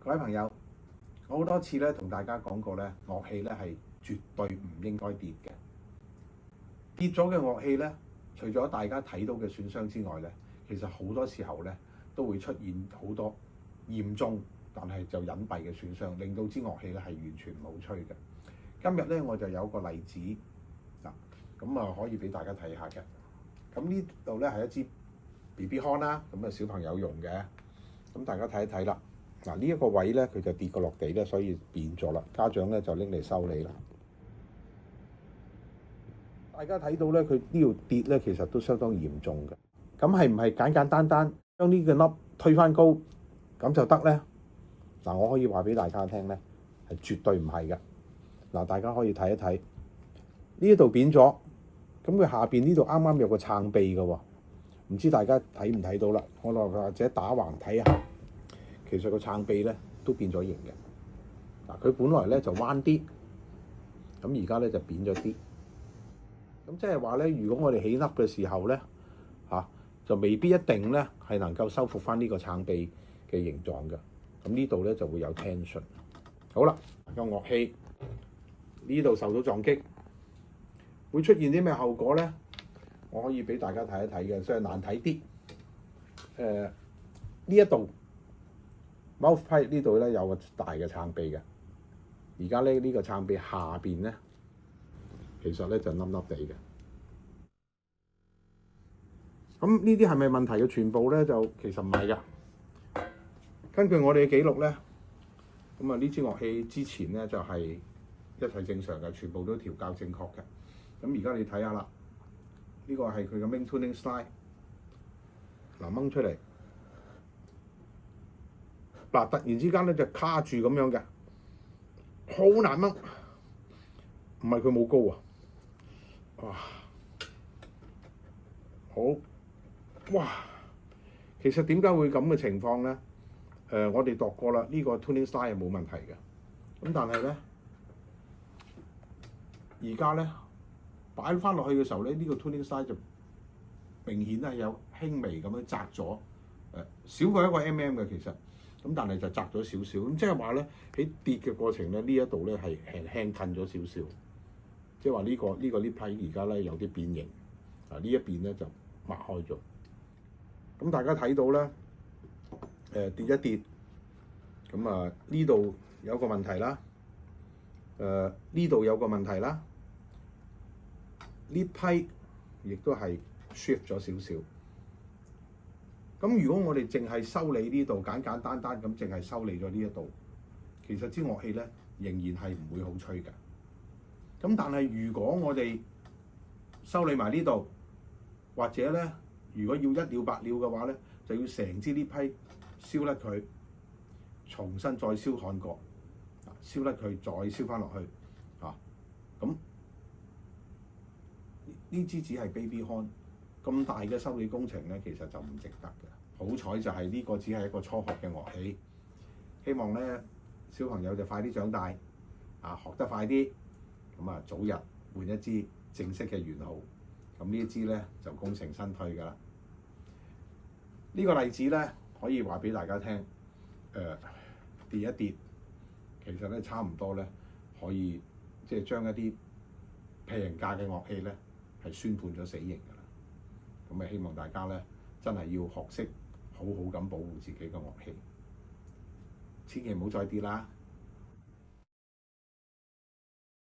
各位朋友，我好多次咧同大家講過咧，樂器咧係絕對唔應該跌嘅。跌咗嘅樂器咧，除咗大家睇到嘅損傷之外咧，其實好多時候咧都會出現好多嚴重但係就隱蔽嘅損傷，令到支樂器咧係完全冇吹嘅。今日咧我就有個例子嗱，咁可以俾大家睇下嘅。咁呢度咧係一支 BB horn 啦，咁小朋友用嘅，咁大家睇一睇啦。嗱，呢一個位咧佢就跌過落地咧，所以變咗啦。家長咧就拎嚟修理啦。大家睇到咧，佢呢度跌咧，其實都相當嚴重嘅。咁係唔係簡簡單單將呢個粒推返高咁就得咧？嗱，我可以話俾大家聽咧，係絕對唔係嘅。嗱，大家可以睇一睇呢度扁咗，咁佢下邊呢度啱啱有個撐臂嘅喎，唔知大家睇唔睇到啦？我或者打橫睇下。其實個撐臂咧都變咗形嘅。嗱，佢本來咧就彎啲，咁而家咧就扁咗啲。咁即係話咧，如果我哋起粒嘅時候咧，就未必一定咧係能夠修復翻呢個撐臂嘅形狀嘅。咁呢度咧就會有 tension。好啦，個樂器呢度受到撞擊，會出現啲咩後果咧？我可以俾大家睇一睇嘅，雖然難睇啲。呢一度。Mouthpipe 呢度咧有個大嘅撐臂嘅，而家咧呢個撐臂下邊咧，其實咧就凹凹地嘅。咁呢啲係咪問題嘅全部咧？就其實唔係㗎。根據我哋嘅記錄咧，咁呢支樂器之前咧就係一切正常嘅，全部都調校正確嘅。咁而家你睇下啦，呢個係佢嘅 main tuning slide， 嗱掹出嚟。嗱，突然之間咧就卡住咁樣嘅，好難掹。唔係佢冇高啊，哇，好，哇，其實點解會咁嘅情況咧？我哋度過啦，呢個 tuning slide 係冇問題嘅。咁但係咧，而家咧擺翻落去嘅時候咧，呢個 tuning slide 就明顯係有輕微咁樣窄咗，少過1個 mm 嘅其實。咁但係就窄咗少少，咁即係話咧喺跌嘅過程咧，呢一度咧係輕近咗少少，即係話呢個呢批而家咧有啲變形，呢一邊咧就擘開咗。咁大家睇到咧，跌一跌，咁呢度有個問題啦，呢度有個問題啦，呢批亦都係 shift 咗少少。咁如果我哋淨係修理呢度，簡簡單單咁淨係修理咗呢一度，其實支樂器咧仍然係唔會好吹嘅。咁但係如果我哋修理埋呢度，或者咧如果要一了百了嘅話咧，就要成支呢批燒甩佢，重新再燒焊過，燒甩佢再燒翻落去，咁呢支只係 baby horn。咁大嘅修理工程咧，其實就唔值得嘅。好彩就係呢個只係一個初學嘅樂器，希望咧小朋友就快啲長大，學得快啲，咁早日換一支正式嘅圓號。咁呢一支咧就功成身退㗎啦。呢個例子咧可以話俾大家聽，跌一跌，其實咧差唔多咧可以即係將一啲平價嘅樂器咧係宣判咗死刑㗎啦。咁希望大家咧真係要學識好好咁保護自己嘅樂器，千祈唔好再跌啦〜